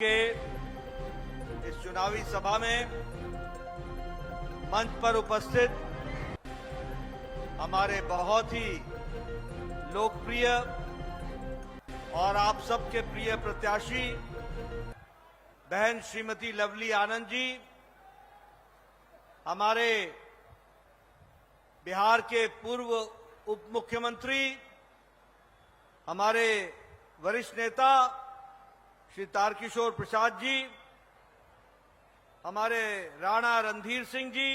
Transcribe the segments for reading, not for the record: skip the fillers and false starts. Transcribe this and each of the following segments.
के इस चुनावी सभा में मंच पर उपस्थित हमारे बहुत ही लोकप्रिय और आप सबके प्रिय प्रत्याशी बहन श्रीमती लवली आनंद जी, हमारे बिहार के पूर्व उप मुख्यमंत्री, हमारे वरिष्ठ नेता श्री तारकिशोर प्रसाद जी, हमारे राणा रणधीर सिंह जी,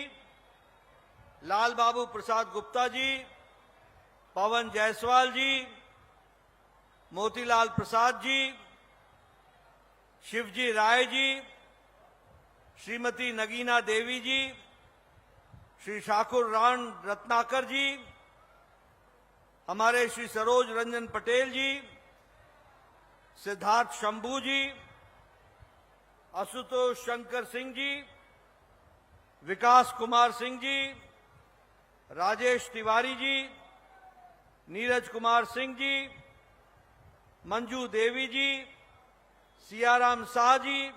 लाल बाबू प्रसाद गुप्ता जी, पवन जायसवाल जी, मोतीलाल प्रसाद जी, शिवजी राय जी, श्रीमती नगीना देवी जी, श्री ठाकुर राण रत्नाकर जी, हमारे श्री सरोज रंजन पटेल जी, सिद्धार्थ शंभू जी, आशुतोष शंकर सिंह जी, विकास कुमार सिंह जी, राजेश तिवारी जी, नीरज कुमार सिंह जी, मंजू देवी जी, सियाराम शाह जी,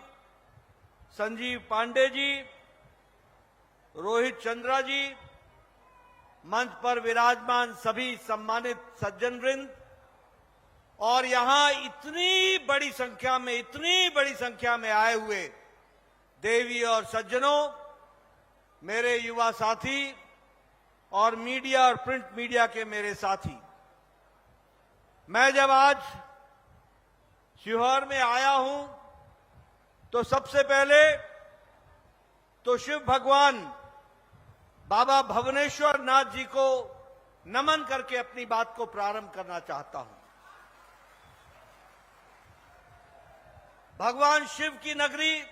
संजीव पांडे जी, रोहित चंद्रा जी, मंच पर विराजमान सभी सम्मानित सज्जनवृंद और यहां इतनी बड़ी संख्या में आए हुए देवी और सज्जनों, मेरे युवा साथी और मीडिया और प्रिंट मीडिया के मेरे साथी, मैं जब आज शिवहर में आया हूं तो सबसे पहले तो शिव भगवान बाबा भुवनेश्वर नाथ जी को नमन करके अपनी बात को प्रारंभ करना चाहता हूं। भगवान शिव की नगरी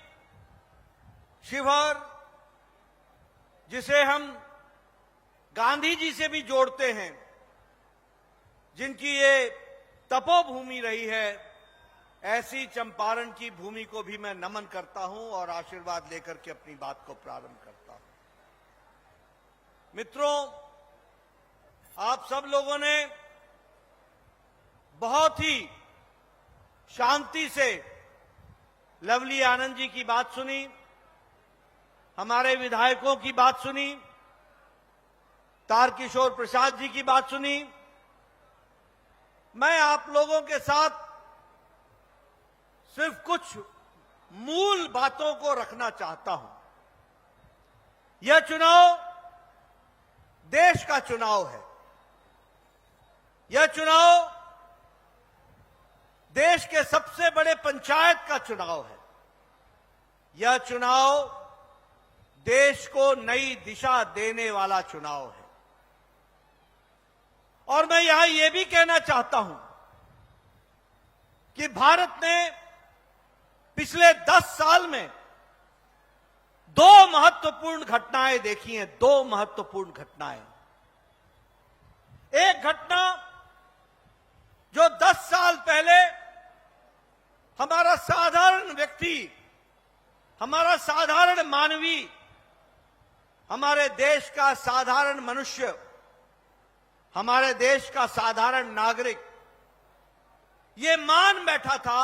शिवहर, जिसे हम गांधी जी से भी जोड़ते हैं, जिनकी ये तपोभूमि रही है, ऐसी चंपारण की भूमि को भी मैं नमन करता हूं और आशीर्वाद लेकर के अपनी बात को प्रारंभ करता हूं। मित्रों, आप सब लोगों ने बहुत ही शांति से लवली आनंद जी की बात सुनी, हमारे विधायकों की बात सुनी, तारकिशोर प्रसाद जी की बात सुनी। मैं आप लोगों के साथ सिर्फ कुछ मूल बातों को रखना चाहता हूं। यह चुनाव देश का चुनाव है। यह चुनाव देश के सबसे बड़े पंचायत का चुनाव है। यह चुनाव देश को नई दिशा देने वाला चुनाव है। और मैं यहां यह भी कहना चाहता हूं कि भारत ने पिछले 10 साल में 2 महत्वपूर्ण घटनाएं देखी हैं। 2 महत्वपूर्ण घटनाएं। एक घटना जो 10 साल पहले हमारा साधारण व्यक्ति, हमारा साधारण मानवी, हमारे देश का साधारण मनुष्य, हमारे देश का साधारण नागरिक ये मान बैठा था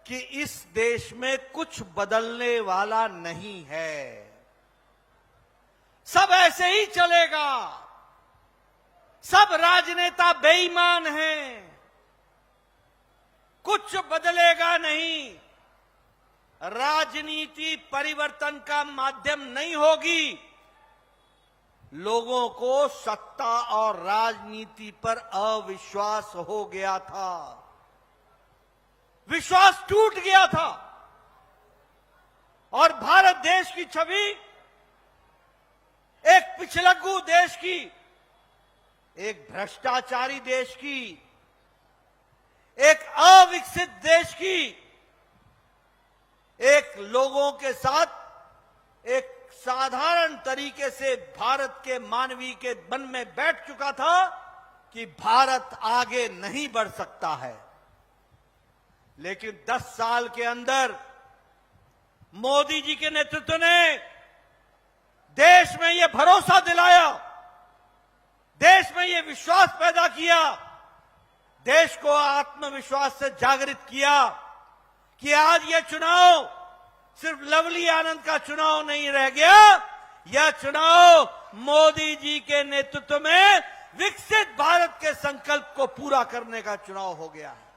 कि इस देश में कुछ बदलने वाला नहीं है, सब ऐसे ही चलेगा, सब राजनेता बेईमान हैं, कुछ बदलेगा नहीं, राजनीति परिवर्तन का माध्यम नहीं होगी। लोगों को सत्ता और राजनीति पर अविश्वास हो गया था, विश्वास टूट गया था और भारत देश की छवि एक पिछलग्गू देश की, एक भ्रष्टाचारी देश की, एक अविकसित देश की, एक लोगों के साथ एक साधारण तरीके से भारत के मानवीय के मन में बैठ चुका था कि भारत आगे नहीं बढ़ सकता है। लेकिन 10 साल के अंदर मोदी जी के नेतृत्व ने देश में यह भरोसा दिलाया, देश में यह विश्वास पैदा किया, देश को आत्मविश्वास से जागृत किया कि आज यह चुनाव सिर्फ लवली आनंद का चुनाव नहीं रह गया, यह चुनाव मोदी जी के नेतृत्व में विकसित भारत के संकल्प को पूरा करने का चुनाव हो गया है।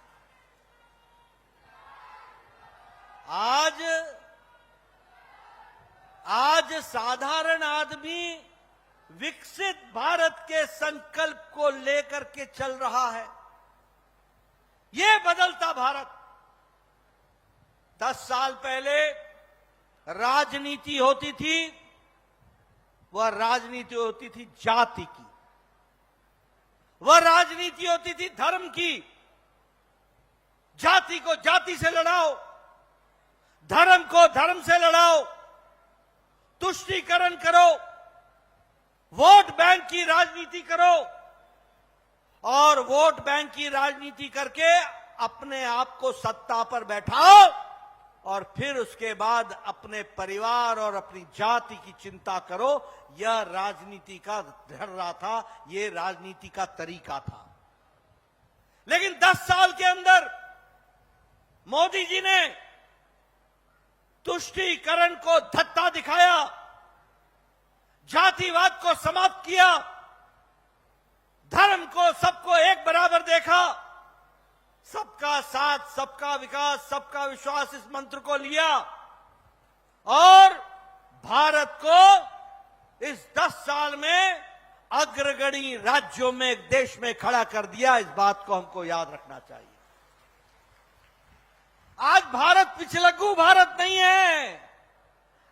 आज साधारण आदमी विकसित भारत के संकल्प को लेकर के चल रहा है। यह बदलता भारत 10 साल पहले राजनीति होती थी, वह राजनीति होती थी जाति की, वह राजनीति होती थी धर्म की। जाति को जाति से लड़ाओ, धर्म को धर्म से लड़ाओ, तुष्टीकरण करो, वोट बैंक की राजनीति करो और वोट बैंक की राजनीति करके अपने आप को सत्ता पर बैठाओ और फिर उसके बाद अपने परिवार और अपनी जाति की चिंता करो। यह राजनीति का ढर्रा था, यह राजनीति का तरीका था। लेकिन 10 साल के अंदर मोदी जी ने तुष्टीकरण को धत्ता दिखाया, जातिवाद को समाप्त किया, धर्म को सबको एक बराबर देखा, सबका साथ, सबका विकास, सबका विश्वास इस मंत्र को लिया और भारत को इस 10 साल में अग्रगणी राज्यों में, देश में खड़ा कर दिया। इस बात को हमको याद रखना चाहिए। आज भारत पिछलग्गू भारत नहीं है,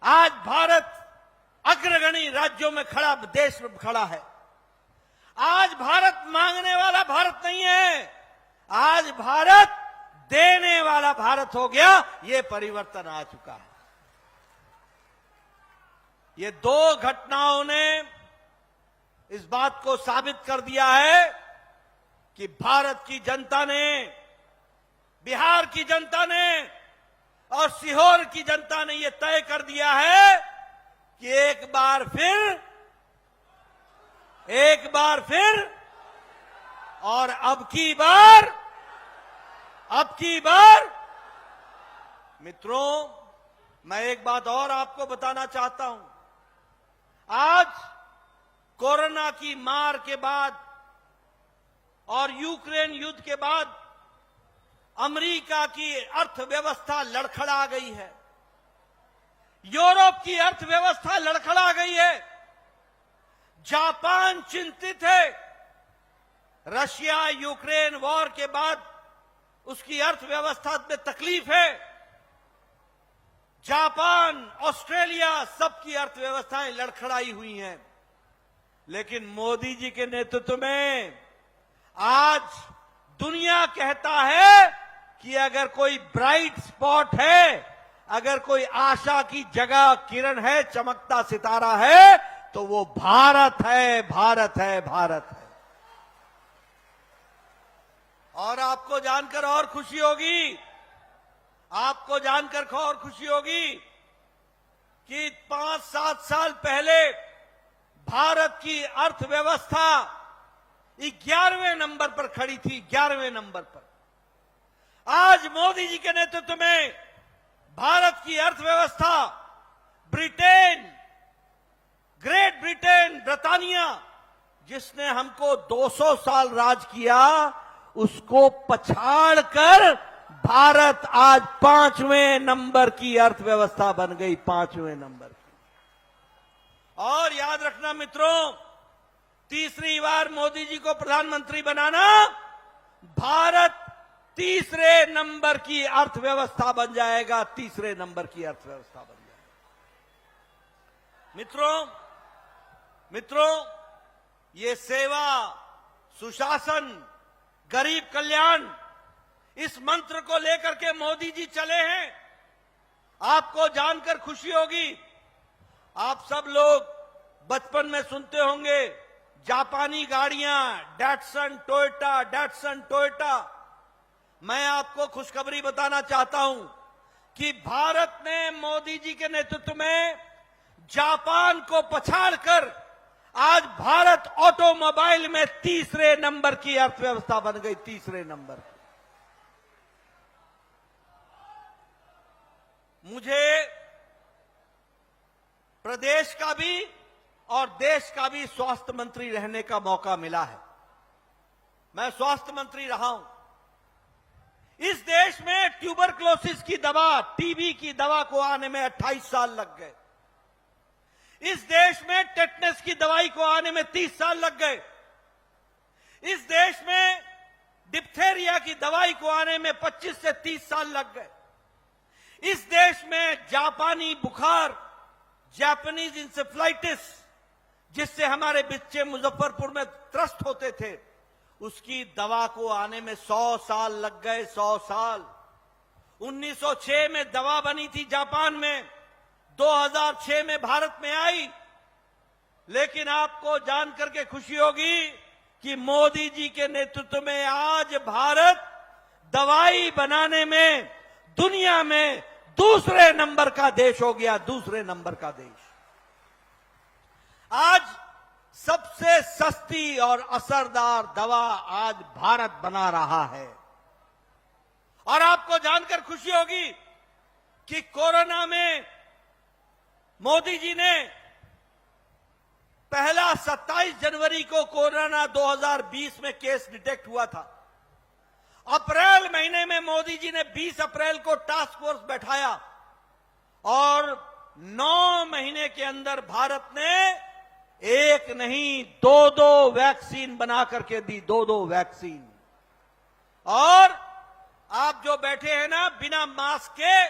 आज भारत अग्रगणी राज्यों में खड़ा, देश में खड़ा है। आज भारत मांगने वाला भारत नहीं है, आज भारत देने वाला भारत हो गया। ये परिवर्तन आ चुका है। ये 2 घटनाओं ने इस बात को साबित कर दिया है कि भारत की जनता ने, बिहार की जनता ने और सीहोर की जनता ने यह तय कर दिया है कि एक बार फिर और अब की बार मित्रों, मैं एक बात और आपको बताना चाहता हूं। आज कोरोना की मार के बाद और यूक्रेन युद्ध के बाद अमेरिका की अर्थव्यवस्था लड़खड़ा गई है, यूरोप की अर्थव्यवस्था लड़खड़ा गई है, जापान चिंतित है। रशिया यूक्रेन वॉर के बाद उसकी अर्थव्यवस्था में तकलीफ है। जापान, ऑस्ट्रेलिया, सबकी अर्थव्यवस्थाएं लड़खड़ाई हुई हैं। लेकिन मोदी जी के नेतृत्व में आज दुनिया कहता है कि अगर कोई ब्राइट स्पॉट है, अगर कोई आशा की जगह, किरण है, चमकता सितारा है, तो वो भारत है, भारत है, भारत है। और आपको जानकर और खुशी होगी, आपको जानकर और खुशी होगी कि 5-7 साल पहले भारत की अर्थव्यवस्था 11वें नंबर पर खड़ी थी, 11वें नंबर पर। आज मोदी जी के नेतृत्व में भारत की अर्थव्यवस्था ब्रिटेन, ग्रेट ब्रिटेन, ब्रिटानिया, जिसने हमको 200 साल राज किया, उसको पछाड़कर भारत आज 5वें नंबर की अर्थव्यवस्था बन गई, 5वें नंबर की। और याद रखना मित्रों, तीसरी बार मोदी जी को प्रधानमंत्री बनाना, भारत 3रे नंबर की अर्थव्यवस्था बन जाएगा, 3रे नंबर की अर्थव्यवस्था बन जाएगा। मित्रों, ये सेवा, सुशासन, गरीब कल्याण, इस मंत्र को लेकर के मोदी जी चले हैं। आपको जानकर खुशी होगी, आप सब लोग बचपन में सुनते होंगे जापानी गाड़ियां, डैटसन टोयोटा। मैं आपको खुशखबरी बताना चाहता हूं कि भारत ने मोदी जी के नेतृत्व में जापान को पछाड़कर आज भारत ऑटोमोबाइल में 3रे नंबर की अर्थव्यवस्था बन गई, 3रे नंबर। मुझे प्रदेश का भी और देश का भी स्वास्थ्य मंत्री रहने का मौका मिला है। मैं स्वास्थ्य मंत्री रहा हूं। इस देश में ट्यूबरक्लोसिस की दवा, टीबी की दवा को आने में 28 साल लग गए। इस देश में टेटनस की दवाई को आने में 30 साल लग गए। इस देश में डिप्थेरिया की दवाई को आने में 25 से 30 साल लग गए। इस देश में जापानी बुखार, जापानीज इंसेफ्लाइटिस, जिससे हमारे बच्चे मुजफ्फरपुर में त्रस्त होते थे, उसकी दवा को आने में 100 साल लग गए। 100 साल। 1906 में दवा बनी थी जापान में, 2006 में भारत में आई। लेकिन आपको जानकर के खुशी होगी कि मोदी जी के नेतृत्व में आज भारत दवाई बनाने में दुनिया में दूसरे नंबर का देश हो गया। दूसरे नंबर का देश। आज सबसे सस्ती और असरदार दवा आज भारत बना रहा है। और आपको जानकर खुशी होगी कि कोरोना में मोदी जी ने पहला 27 जनवरी को कोरोना 2020 में केस डिटेक्ट हुआ था। अप्रैल महीने में मोदी जी ने 20 अप्रैल को टास्क फोर्स बैठाया और 9 महीने के अंदर भारत ने एक नहीं 2-2 वैक्सीन बना करके दी। 2-2 वैक्सीन। और आप जो बैठे हैं ना बिना मास्क के,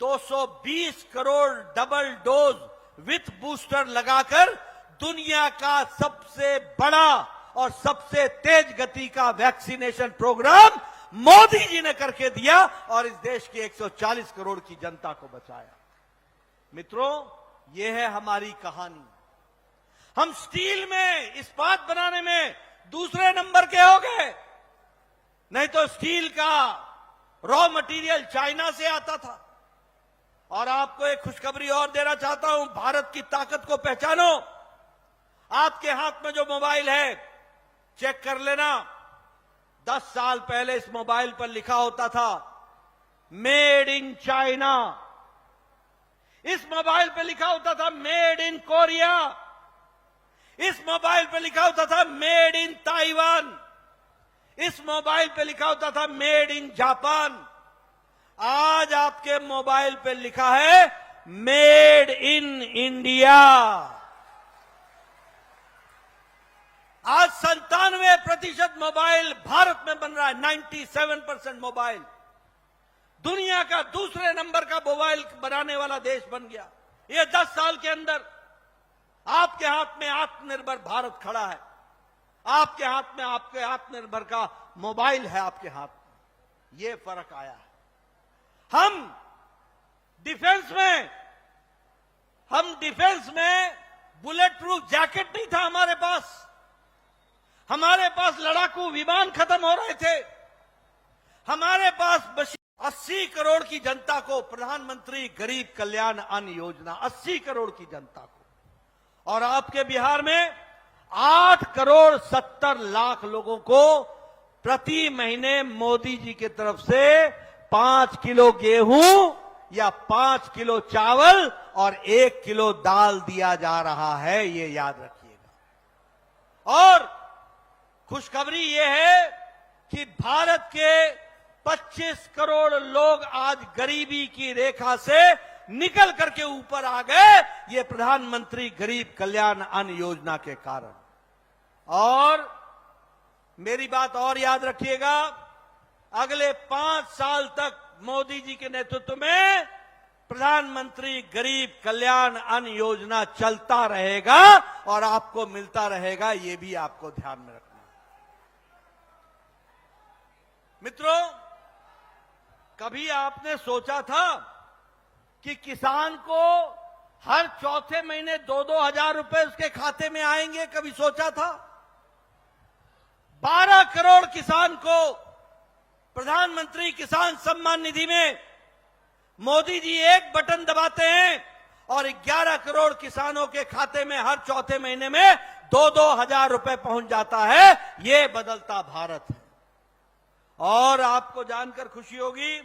220 crore double dose with booster लगाकर दुनिया का सबसे बड़ा और सबसे तेज गति का वैक्सीनेशन प्रोग्राम मोदी जी ने करके दिया और इस देश की 140 करोड़ की जनता को बचाया। मित्रों, यह है हमारी कहानी। हम स्टील में, इस्पात बनाने में दूसरे नंबर के हो गए। नहीं तो स्टील का रॉ मटेरियल चाइना से आता था। और आपको एक खुशखबरी और देना चाहता हूं, भारत की ताकत को पहचानो। आपके हाथ में जो मोबाइल है, चेक कर लेना। 10 साल पहले इस मोबाइल पर लिखा होता था मेड इन चाइना। इस मोबाइल पर लिखा होता था मेड इन कोरिया। इस मोबाइल पर लिखा होता था मेड इन ताइवान। इस मोबाइल पर लिखा होता था मेड इन जापान। आज आपके मोबाइल पर लिखा है मेड इन इंडिया। आज 97% मोबाइल भारत में बन रहा है। 97% मोबाइल। दुनिया का दूसरे नंबर का मोबाइल बनाने वाला देश बन गया। ये 10 साल के अंदर आपके हाथ में आत्मनिर्भर भारत खड़ा है। आपके हाथ में आपके आत्मनिर्भर का मोबाइल है। आपके हाथ में ये फर्क आया है। हम डिफेंस में बुलेट प्रूफ जैकेट नहीं था हमारे पास। हमारे पास लड़ाकू विमान खत्म हो रहे थे। हमारे पास 80 करोड़ की जनता को प्रधानमंत्री गरीब कल्याण अन्न योजना, 80 करोड़ की जनता को। और आपके बिहार में 8 करोड़ 70 लाख लोगों को प्रति महीने मोदी जी की तरफ से 5 किलो गेहूं या 5 किलो चावल और 1 किलो दाल दिया जा रहा है। ये याद रखिएगा। और खुशखबरी ये है कि भारत के 25 करोड़ लोग आज गरीबी की रेखा से निकल करके ऊपर आ गए, ये प्रधानमंत्री गरीब कल्याण अन्न योजना के कारण। और मेरी बात और याद रखिएगा, अगले 5 साल तक मोदी जी के नेतृत्व में प्रधानमंत्री गरीब कल्याण अन्न योजना चलता रहेगा और आपको मिलता रहेगा। ये भी आपको ध्यान में रखना है। मित्रों, कभी आपने सोचा था कि किसान को हर चौथे महीने 2-2 हजार रुपए उसके खाते में आएंगे? कभी सोचा था? 12 करोड़ किसान को प्रधानमंत्री किसान सम्मान निधि में मोदी जी एक बटन दबाते हैं और 11 करोड़ किसानों के खाते में हर चौथे महीने में 2-2 हजार रुपए पहुंच जाता है। यह बदलता भारत है। और आपको जानकर खुशी होगी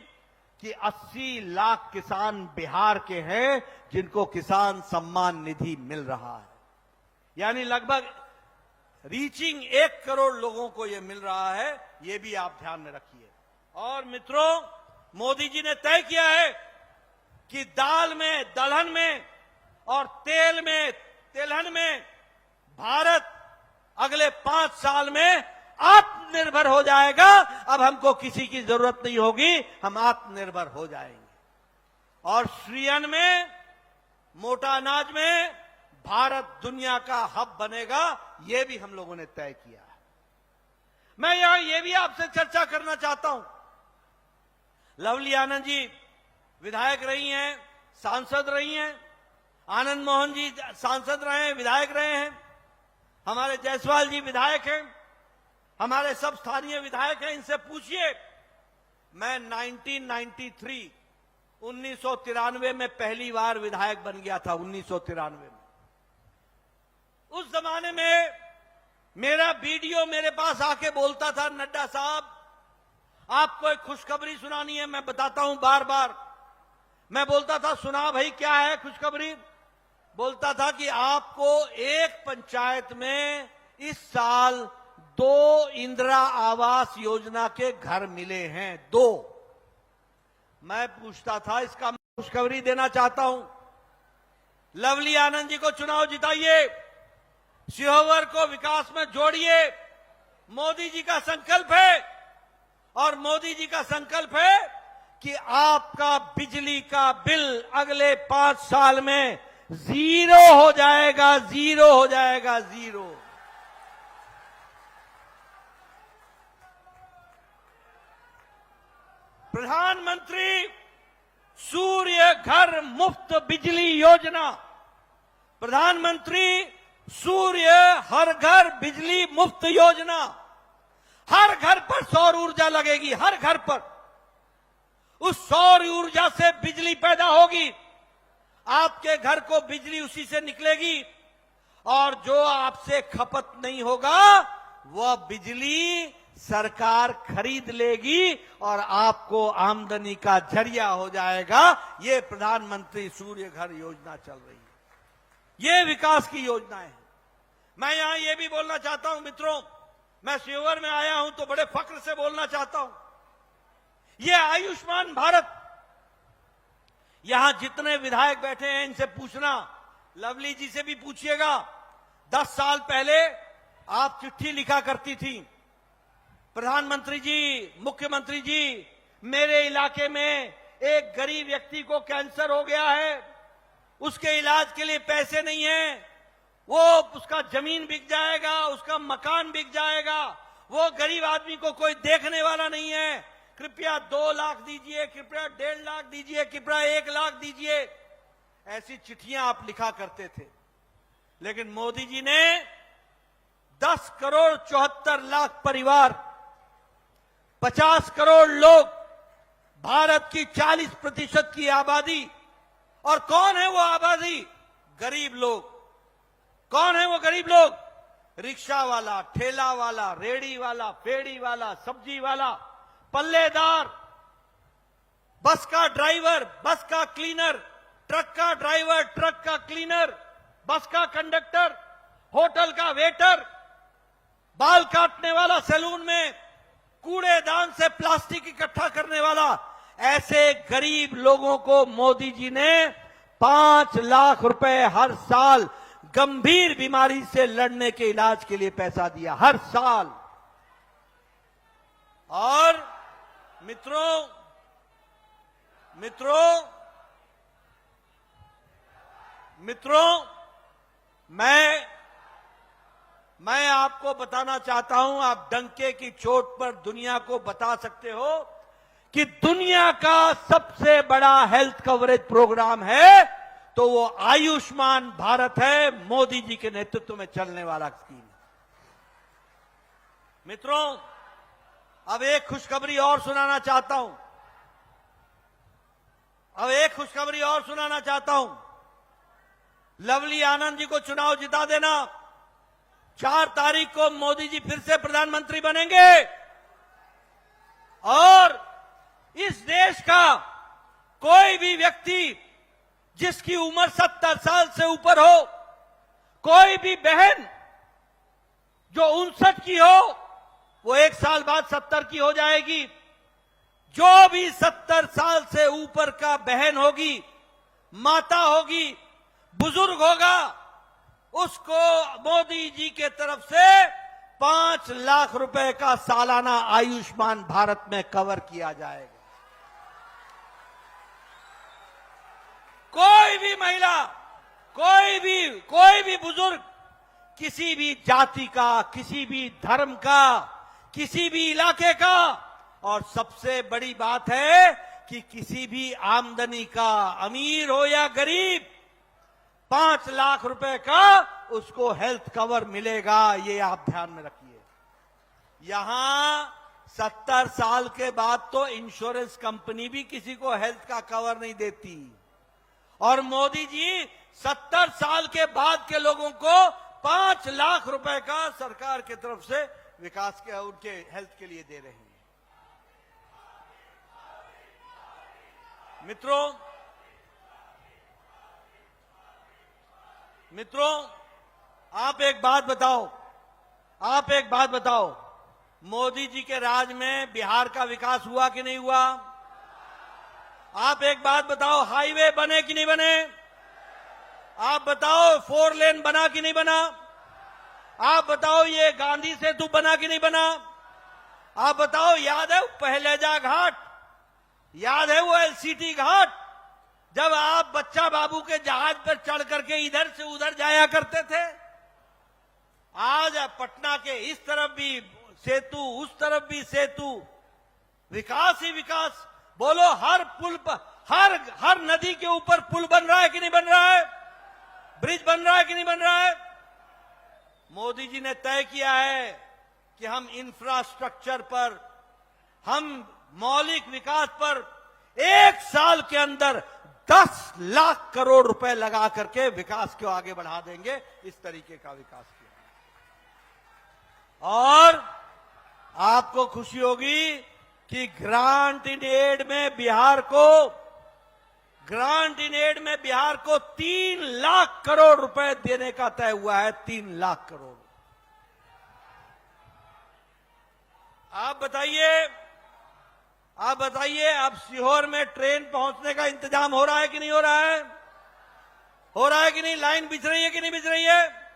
कि 80 लाख किसान बिहार के हैं जिनको किसान सम्मान निधि मिल रहा है, यानी लगभग रीचिंग 1 करोड़ लोगों को यह मिल रहा है। यह भी आप ध्यान में रखिए। और मित्रों, मोदी जी ने तय किया है कि दाल में, दलहन में और तेल में, तिलहन में भारत अगले 5 साल में आत्मनिर्भर हो जाएगा। अब हमको किसी की जरूरत नहीं होगी, हम आत्मनिर्भर हो जाएंगे। और श्रीअन्न में, मोटा अनाज में भारत दुनिया का हब बनेगा, यह भी हम लोगों ने तय किया है। मैं यहां यह भी आपसे चर्चा करना चाहता हूं। लवली आनंद जी विधायक रही हैं, सांसद रही हैं, आनंद मोहन जी सांसद रहे हैं, विधायक रहे हैं, हमारे जायसवाल जी विधायक हैं, हमारे सब स्थानीय विधायक हैं। इनसे पूछिए, मैं 1993 में पहली बार विधायक बन गया था। 1993 में, उस जमाने में मेरा वीडियो मेरे पास आके बोलता था, नड्डा साहब आपको एक खुशखबरी सुनानी है। मैं बताता हूं बार बार। मैं बोलता था, सुना भाई, क्या है खुशखबरी? बोलता था कि आपको एक पंचायत में इस साल 2 इंदिरा आवास योजना के घर मिले हैं, 2। मैं पूछता था, इसका खुशखबरी देना चाहता हूं। लवली आनंद जी को चुनाव जिताइए, सिहोवर को विकास में जोड़िए। मोदी जी का संकल्प है, और मोदी जी का संकल्प है कि आपका बिजली का बिल अगले 5 साल में 0 हो जाएगा, 0 हो जाएगा, 0। प्रधानमंत्री सूर्य घर मुफ्त बिजली योजना, प्रधानमंत्री सूर्य हर घर बिजली मुफ्त योजना। हर घर पर सौर ऊर्जा लगेगी, हर घर पर। उस सौर ऊर्जा से बिजली पैदा होगी, आपके घर को बिजली उसी से निकलेगी, और जो आपसे खपत नहीं होगा वह बिजली सरकार खरीद लेगी और आपको आमदनी का जरिया हो जाएगा। ये प्रधानमंत्री सूर्य घर योजना चल रही है, ये विकास की योजना है। मैं यहां ये भी बोलना चाहता हूं मित्रों, मैं सीहोर में आया हूं तो बड़े फक्र से बोलना चाहता हूं, ये आयुष्मान भारत, यहां जितने विधायक बैठे हैं इनसे पूछना, लवली जी से भी पूछिएगा। 10 साल पहले आप चिट्ठी लिखा करती थी, प्रधानमंत्री जी, मुख्यमंत्री जी, मेरे इलाके में एक गरीब व्यक्ति को कैंसर हो गया है, उसके इलाज के लिए पैसे नहीं है, वो उसका जमीन बिक जाएगा, उसका मकान बिक जाएगा, वो गरीब आदमी को कोई देखने वाला नहीं है, कृपया 2 लाख दीजिए, कृपया 1.5 लाख दीजिए, कृपया 1 लाख दीजिए। ऐसी चिट्ठियां आप लिखा करते थे। लेकिन मोदी जी ने 10 करोड़ 74 लाख परिवार, 50 करोड़ लोग, भारत की 40% की आबादी, और कौन है वो आबादी? गरीब लोग। कौन है वो गरीब लोग? रिक्शा वाला, ठेला वाला, रेड़ी वाला, फेड़ी वाला, सब्जी वाला, पल्लेदार, बस का ड्राइवर, बस का क्लीनर, ट्रक का ड्राइवर, ट्रक का क्लीनर, बस का कंडक्टर, होटल का वेटर, बाल काटने वाला सैलून में, कूड़ेदान से प्लास्टिक इकट्ठा करने वाला, ऐसे गरीब लोगों को मोदी जी ने 5 लाख रुपए हर साल गंभीर बीमारी से लड़ने के इलाज के लिए पैसा दिया, हर साल। और मित्रों, मैं आपको बताना चाहता हूं, आप डंके की चोट पर दुनिया को बता सकते हो कि दुनिया का सबसे बड़ा हेल्थ कवरेज प्रोग्राम है तो वो आयुष्मान भारत है, मोदी जी के नेतृत्व में चलने वाला स्कीम है। मित्रों, अब एक खुशखबरी और सुनाना चाहता हूं, लवली आनंद जी को चुनाव जिता देना। 4 तारीख को मोदी जी फिर से प्रधानमंत्री बनेंगे, और इस देश का कोई भी व्यक्ति जिसकी उम्र 70 साल से ऊपर हो, कोई भी बहन जो 59 की हो, वो 1 साल बाद 70 की हो जाएगी। जो भी 70 साल से ऊपर का बहन होगी, माता होगी, बुजुर्ग होगा, उसको मोदी जी के तरफ से 5 लाख रुपए का सालाना आयुष्मान भारत में कवर किया जाएगा। कोई भी महिला, कोई भी बुजुर्ग, किसी भी जाति का, किसी भी धर्म का, किसी भी इलाके का, और सबसे बड़ी बात है कि किसी भी आमदनी का, अमीर हो या गरीब, 5 लाख रुपए का उसको हेल्थ कवर मिलेगा। ये आप ध्यान में रखिए। यहां 70 साल के बाद तो इंश्योरेंस कंपनी भी किसी को हेल्थ का कवर नहीं देती, और मोदी जी 70 साल के बाद के लोगों को 5 लाख रुपए का सरकार की तरफ से विकास के, उनके हेल्थ के लिए दे रहे हैं। मित्रों, आप एक बात बताओ, मोदी जी के राज में बिहार का विकास हुआ कि नहीं हुआ? आप एक बात बताओ, हाईवे बने कि नहीं बने? आप बताओ, 4 लेन बना कि नहीं बना? आप बताओ, ये गांधी सेतु बना कि नहीं बना? आप बताओ, याद है पहलेजा घाट, याद है वो एलसीटी घाट, जब आप बच्चा बाबू के जहाज पर चढ़ करके इधर से उधर जाया करते थे? आज पटना के इस तरफ भी सेतु, उस तरफ भी सेतु, विकास ही विकास। बोलो, हर पुल पर, हर नदी के ऊपर पुल बन रहा है कि नहीं बन रहा है? ब्रिज बन रहा है कि नहीं बन रहा है? मोदी जी ने तय किया है कि हम इंफ्रास्ट्रक्चर पर, हम मौलिक विकास पर 1 साल के अंदर 10 लाख करोड़ रुपए लगा करके विकास को आगे बढ़ा देंगे। इस तरीके का विकास किया। और आपको खुशी होगी कि ग्रांट इन एड में बिहार को 3 लाख करोड़ रुपए देने का तय हुआ है। 3 लाख करोड़। आप बताइए, अब सीहोर में ट्रेन पहुंचने का इंतजाम हो रहा है कि नहीं हो रहा है? हो रहा है कि नहीं? लाइन बिछ रही है कि नहीं बिछ रही है?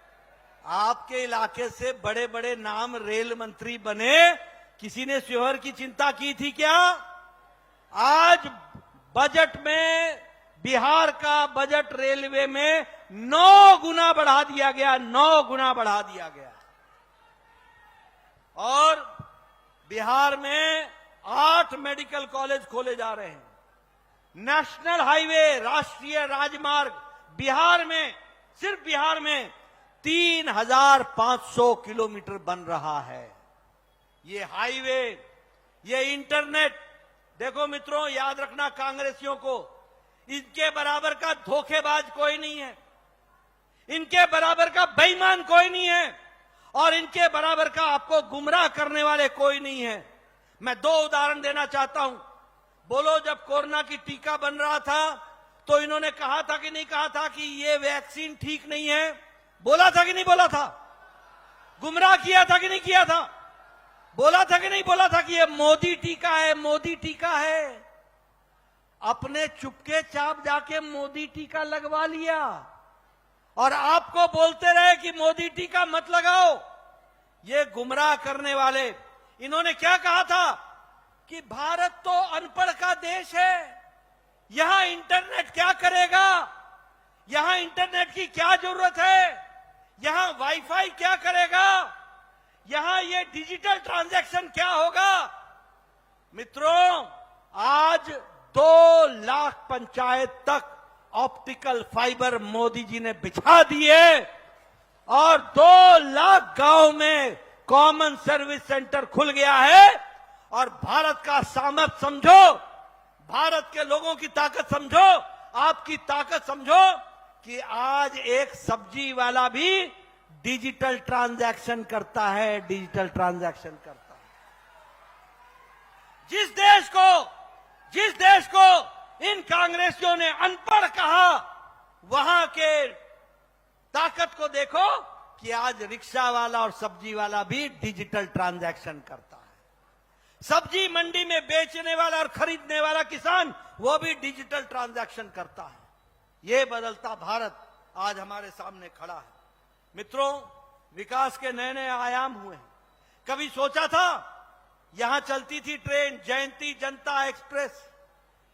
आपके इलाके से बड़े बड़े नाम रेल मंत्री बने, किसी ने सीहोर की चिंता की थी क्या? आज बजट में बिहार का बजट रेलवे में 9 गुना बढ़ा दिया गया, 9 गुना बढ़ा दिया गया। और बिहार में 8 मेडिकल कॉलेज खोले जा रहे हैं। नेशनल हाईवे, राष्ट्रीय राजमार्ग बिहार में, सिर्फ बिहार में 3500 किलोमीटर बन रहा है। ये हाईवे, ये इंटरनेट, देखो मित्रों, याद रखना कांग्रेसियों को, इनके बराबर का धोखेबाज कोई नहीं है, इनके बराबर का बेईमान कोई नहीं है, और इनके बराबर का आपको गुमराह करने वाले कोई नहीं है। मैं 2 उदाहरण देना चाहता हूं। बोलो, जब कोरोना की टीका बन रहा था तो इन्होंने कहा था कि नहीं कहा था कि ये वैक्सीन ठीक नहीं है? बोला था कि नहीं बोला था? गुमराह किया था कि नहीं किया था? बोला था कि नहीं बोला था कि ये मोदी टीका है, मोदी टीका है? अपने चुपके चाप जाके मोदी टीका लगवा लिया, और आपको बोलते रहे कि मोदी टीका मत लगाओ। ये गुमराह करने वाले, इन्होंने क्या कहा था कि भारत तो अनपढ़ का देश है, यहां इंटरनेट क्या करेगा, यहां इंटरनेट की क्या जरूरत है, यहां वाईफाई क्या करेगा, यहां ये डिजिटल ट्रांजैक्शन क्या होगा। मित्रों, आज 2 लाख पंचायत तक ऑप्टिकल फाइबर मोदी जी ने बिछा दिए, और 2 लाख गांव में कॉमन सर्विस सेंटर खुल गया है। और भारत का सामर्थ्य समझो, भारत के लोगों की ताकत समझो, आपकी ताकत समझो कि आज एक सब्जी वाला भी डिजिटल ट्रांजैक्शन करता है, डिजिटल ट्रांजैक्शन करता है। जिस देश को जिस देश को इन कांग्रेसियों ने अनपढ़ कहा, वहां के ताकत को देखो कि आज रिक्शा वाला और सब्जी वाला भी डिजिटल ट्रांजैक्शन करता है। सब्जी मंडी में बेचने वाला और खरीदने वाला किसान, वो भी डिजिटल ट्रांजैक्शन करता है। ये बदलता भारत आज हमारे सामने खड़ा है। मित्रों, विकास के नए नए आयाम हुए हैं। कभी सोचा था यहां चलती थी ट्रेन जयंती जनता एक्सप्रेस,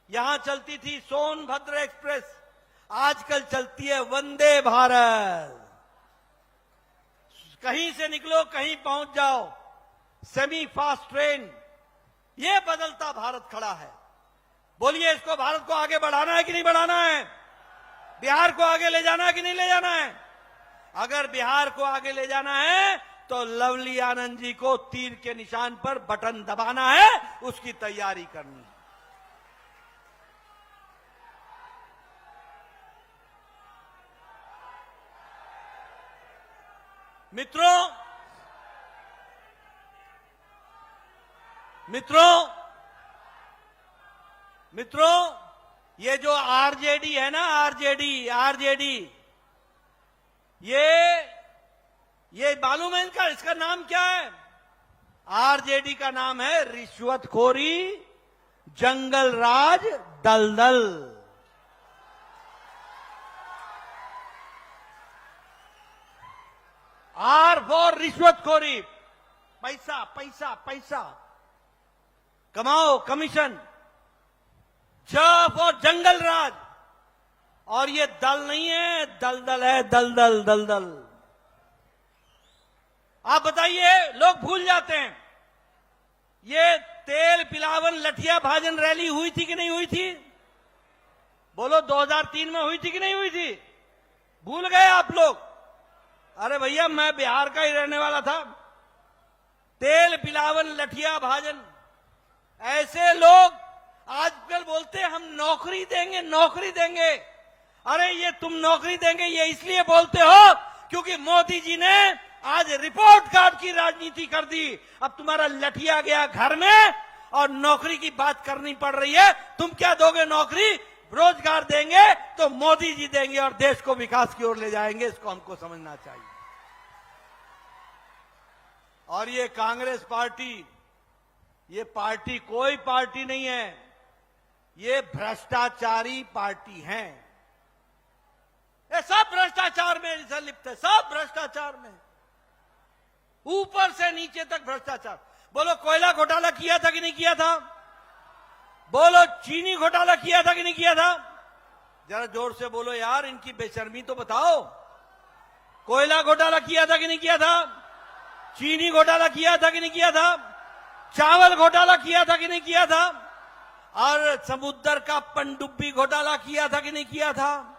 यहां चलती थी सोनभद्र एक्सप्रेस, आजकल चलती है वंदे भारत। कहीं से निकलो कहीं पहुंच जाओ, सेमी फास्ट ट्रेन। ये बदलता भारत खड़ा है। बोलिए, इसको भारत को आगे बढ़ाना है कि नहीं बढ़ाना है? बिहार को आगे ले जाना है कि नहीं ले जाना है? अगर बिहार को आगे ले जाना है तो लवली आनंद जी को तीर के निशान पर बटन दबाना है, उसकी तैयारी करनी है। मित्रों, ये जो आरजेडी है ना, आरजेडी, ये मालूम है इसका नाम क्या है? आरजेडी का नाम है रिश्वतखोरी जंगल राज दलदल। आर फॉर रिश्वतखोरी, पैसा पैसा पैसा कमाओ, कमीशन। ज फॉर जंगल राज, और ये दल नहीं है, दलदल है, दलदल। आप बताइए, लोग भूल जाते हैं, ये तेल पिलावन लठिया भाजन रैली हुई थी कि नहीं हुई थी? बोलो, 2003 में हुई थी कि नहीं हुई थी? भूल गए आप लोग? अरे भैया, मैं बिहार का ही रहने वाला था। तेल पिलावन लठिया भाजन, ऐसे लोग आजकल बोलते हैं हम नौकरी देंगे, नौकरी देंगे। अरे ये तुम नौकरी देंगे ये इसलिए बोलते हो क्योंकि मोदी जी ने आज रिपोर्ट कार्ड की राजनीति कर दी। अब तुम्हारा लठिया गया घर में और नौकरी की बात करनी पड़ रही है। तुम क्या दोगे नौकरी? रोजगार देंगे तो मोदी जी देंगे और देश को विकास की ओर ले जाएंगे। इसको हमको समझना चाहिए। और ये कांग्रेस पार्टी, ये पार्टी कोई पार्टी नहीं है, ये भ्रष्टाचारी पार्टी है। ये सब भ्रष्टाचार में लिप्त है, सब भ्रष्टाचार में, ऊपर से नीचे तक भ्रष्टाचार। बोलो, कोयला घोटाला किया था कि नहीं किया था? बोलो, चीनी घोटाला किया था कि नहीं किया था? जरा जोर से बोलो यार, इनकी बेशर्मी तो बताओ। कोयला घोटाला किया था कि नहीं किया था? चीनी घोटाला किया था कि नहीं किया था? चावल घोटाला किया था कि नहीं किया था? और समुद्र का पनडुब्बी घोटाला किया था कि नहीं किया था?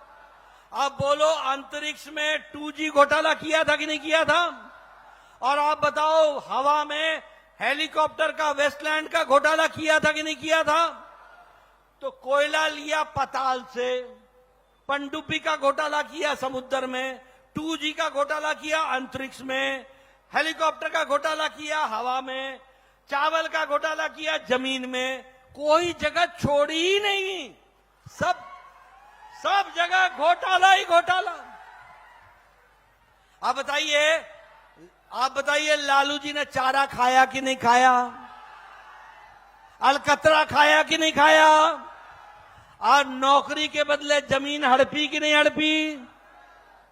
अब बोलो, अंतरिक्ष में 2G घोटाला किया था कि नहीं किया था? और आप बताओ, हवा में हेलीकॉप्टर का, वेस्टलैंड का घोटाला किया था कि नहीं किया था? तो कोयला लिया पाताल से, पनडुब्बी का घोटाला किया समुद्र में, 2G का घोटाला किया अंतरिक्ष में, हेलीकॉप्टर का घोटाला किया हवा में, चावल का घोटाला किया जमीन में। कोई जगह छोड़ी ही नहीं, सब जगह घोटाला ही घोटाला। आप बताइए, लालू जी ने चारा खाया कि नहीं खाया? अलकतरा खाया कि नहीं खाया? और नौकरी के बदले जमीन हड़पी कि नहीं हड़पी?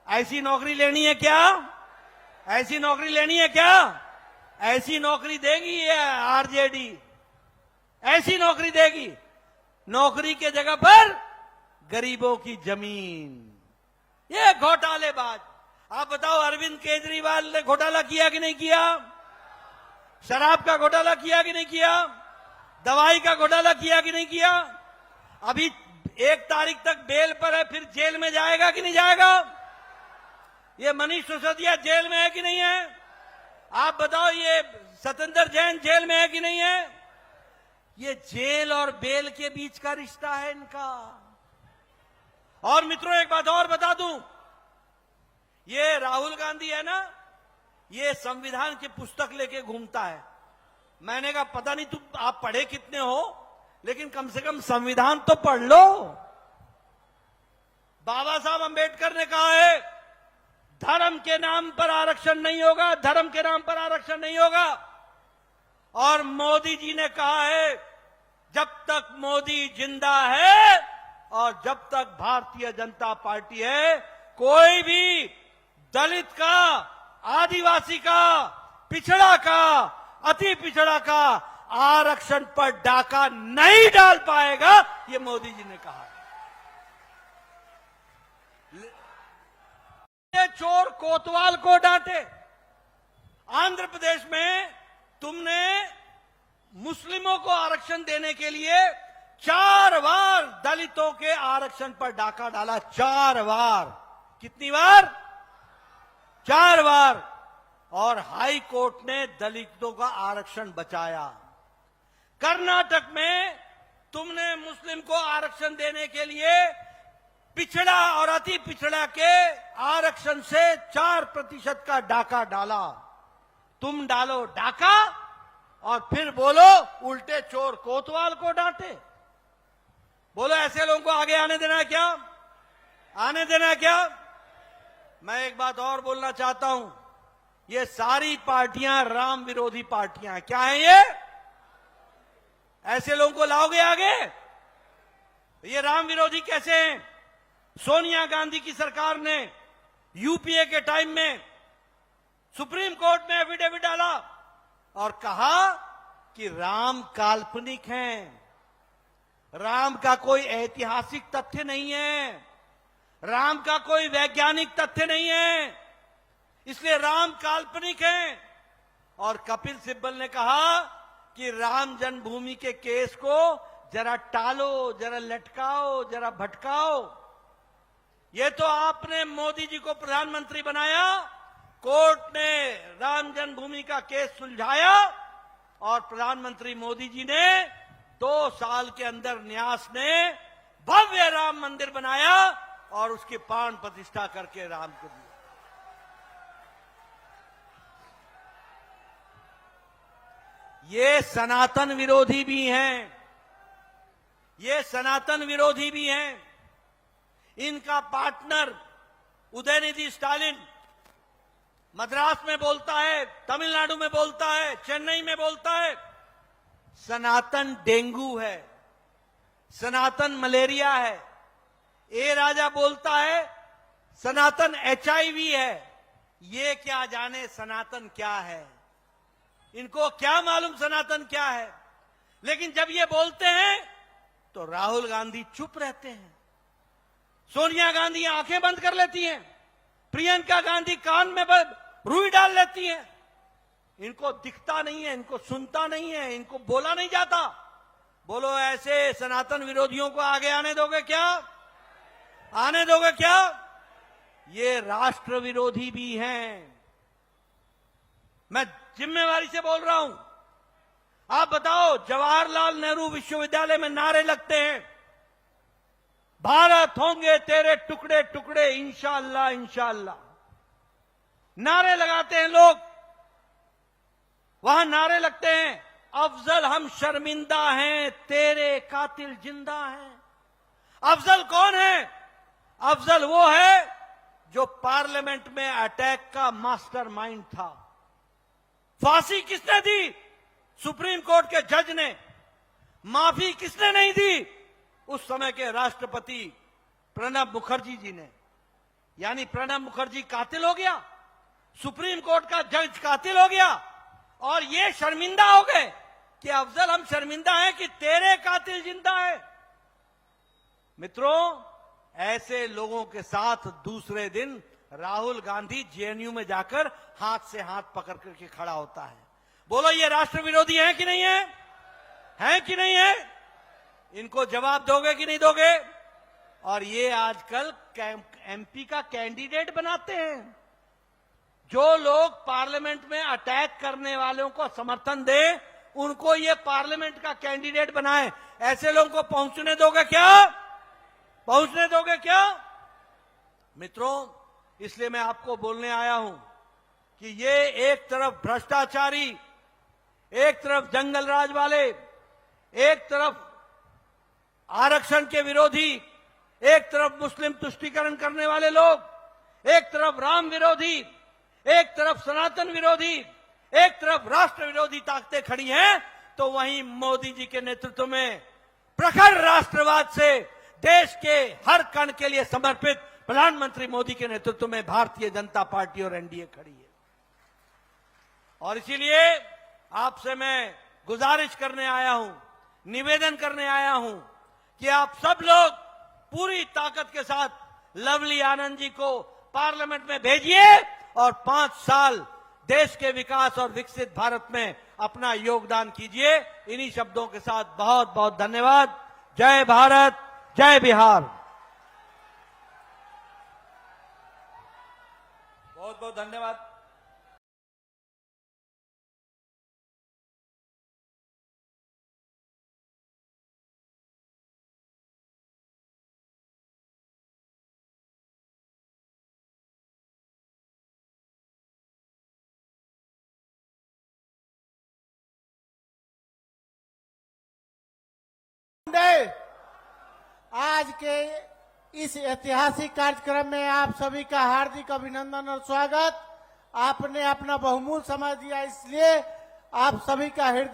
ऐसी नौकरी लेनी है क्या? ऐसी नौकरी लेनी है क्या? ऐसी नौकरी देगी ये आरजेडी, ऐसी नौकरी देगी। नौकरी के जगह पर गरीबों की जमीन। ये घोटालेबाज। आप बताओ, अरविंद केजरीवाल ने घोटाला किया कि नहीं किया? शराब का घोटाला किया कि नहीं किया? दवाई का घोटाला किया कि नहीं किया? अभी 1 तारीख तक बेल पर है, फिर जेल में जाएगा कि नहीं जाएगा? ये मनीष सिसोदिया जेल में है कि नहीं है? आप बताओ, ये सत्येंद्र जैन जेल में है कि नहीं है? ये जेल और बेल के बीच का रिश्ता है इनका। और मित्रों, एक बात और बता दूं, ये राहुल गांधी है ना, ये संविधान की पुस्तक लेके घूमता है। मैंने कहा, पता नहीं आप पढ़े कितने हो, लेकिन कम से कम संविधान तो पढ़ लो। बाबा साहब अंबेडकर ने कहा है, धर्म के नाम पर आरक्षण नहीं होगा, धर्म के नाम पर आरक्षण नहीं होगा। और मोदी जी ने कहा है, जब तक मोदी जिंदा है और जब तक भारतीय जनता पार्टी है, कोई भी दलित का, आदिवासी का, पिछड़ा का, अति पिछड़ा का आरक्षण पर डाका नहीं डाल पाएगा, ये मोदी जी ने कहा है। चोर कोतवाल को डांटे। आंध्र प्रदेश में तुमने मुस्लिमों को आरक्षण देने के लिए 4 बार दलितों के आरक्षण पर डाका डाला। 4 बार। कितनी बार? 4 बार। और हाई कोर्ट ने दलितों का आरक्षण बचाया। कर्नाटक में तुमने मुस्लिम को आरक्षण देने के लिए पिछड़ा और अति पिछड़ा के आरक्षण से 4% का डाका डाला। तुम डालो डाका और फिर बोलो उल्टे चोर कोतवाल को डांटे। बोलो ऐसे लोगों को आगे आने देना है क्या? आने देना है क्या? मैं एक बात और बोलना चाहता हूं, ये सारी पार्टियां राम विरोधी पार्टियां हैं। क्या है ये? ऐसे लोगों को लाओगे आगे? ये राम विरोधी कैसे हैं? सोनिया गांधी की सरकार ने यूपीए के टाइम में सुप्रीम कोर्ट में एफिडेविट डाला और कहा कि राम काल्पनिक हैं, राम का कोई ऐतिहासिक तथ्य नहीं है, राम का कोई वैज्ञानिक तथ्य नहीं है, इसलिए राम काल्पनिक हैं। और कपिल सिब्बल ने कहा कि राम जन्मभूमि के केस को जरा टालो, जरा लटकाओ, जरा भटकाओ। ये तो आपने मोदी जी को प्रधानमंत्री बनाया, कोर्ट ने राम जन्मभूमि का केस सुलझाया और प्रधानमंत्री मोदी जी ने 2 साल के अंदर न्यास ने भव्य राम मंदिर बनाया और उसकी प्राण प्रतिष्ठा करके राम को दिया। ये सनातन विरोधी भी हैं, ये सनातन विरोधी भी हैं। इनका पार्टनर उदयनिधि स्टालिन मद्रास में बोलता है, तमिलनाडु में बोलता है, चेन्नई में बोलता है सनातन डेंगू है, सनातन मलेरिया है। ए राजा बोलता है सनातन HIV है। ये क्या जाने सनातन क्या है, इनको क्या मालूम सनातन क्या है। लेकिन जब ये बोलते हैं तो राहुल गांधी चुप रहते हैं, सोनिया गांधी आंखें बंद कर लेती हैं, प्रियंका गांधी कान में रुई डाल लेती हैं। इनको दिखता नहीं है, इनको सुनता नहीं है, इनको बोला नहीं जाता। बोलो ऐसे सनातन विरोधियों को आगे आने दोगे क्या? आने दोगे क्या? ये राष्ट्र विरोधी भी हैं। मैं जिम्मेवारी से बोल रहा हूं। आप बताओ, जवाहरलाल नेहरू विश्वविद्यालय में नारे लगते हैं, भारत होंगे तेरे टुकड़े टुकड़े इंशाअल्लाह इंशाअल्लाह। नारे लगाते हैं लोग, वहां नारे लगते हैं, अफजल हम शर्मिंदा हैं तेरे कातिल जिंदा हैं। अफजल कौन है? अफजल वो है जो पार्लियामेंट में अटैक का मास्टरमाइंड था। फांसी किसने दी? सुप्रीम कोर्ट के जज ने। माफी किसने नहीं दी? उस समय के राष्ट्रपति प्रणब मुखर्जी जी ने। यानी प्रणब मुखर्जी कातिल हो गया, सुप्रीम कोर्ट का जज कातिल हो गया और ये शर्मिंदा हो गए कि अफजल हम शर्मिंदा हैं कि तेरे कातिल जिंदा है। मित्रों, ऐसे लोगों के साथ दूसरे दिन राहुल गांधी जेएनयू में जाकर हाथ से हाथ पकड़ करके खड़ा होता है। बोलो ये राष्ट्र विरोधी है कि नहीं है? है कि नहीं है? इनको जवाब दोगे कि नहीं दोगे? और ये आजकल MP का कैंडिडेट बनाते हैं। जो लोग पार्लियामेंट में अटैक करने वालों को समर्थन दे, उनको ये पार्लियामेंट का कैंडिडेट बनाए। ऐसे लोगों को पहुंचने दोगे क्या? पहुंचने दोगे क्या? मित्रों, इसलिए मैं आपको बोलने आया हूं कि ये एक तरफ भ्रष्टाचारी, एक तरफ जंगल राज वाले, एक तरफ आरक्षण के विरोधी, एक तरफ मुस्लिम तुष्टीकरण करने वाले लोग, एक तरफ राम विरोधी, एक तरफ सनातन विरोधी, एक तरफ राष्ट्र विरोधी ताकतें खड़ी हैं, तो वहीं मोदी जी के नेतृत्व में प्रखर राष्ट्रवाद से देश के हर कण के लिए समर्पित प्रधानमंत्री मोदी के नेतृत्व में भारतीय जनता पार्टी और एनडीए खड़ी है। और इसीलिए आपसे मैं गुजारिश करने आया हूं, निवेदन करने आया हूं कि आप सब लोग पूरी ताकत के साथ लवली आनंद जी को पार्लियामेंट में भेजिए और 5 साल देश के विकास और विकसित भारत में अपना योगदान कीजिए। इन्हीं शब्दों के साथ बहुत बहुत धन्यवाद। जय भारत, जय बिहार। बहुत बहुत धन्यवाद। आज के इस ऐतिहासिक कार्यक्रम में आप सभी का हार्दिक अभिनंदन और स्वागत। आपने अपना बहुमूल्य समय दिया, इसलिए आप सभी का हृदय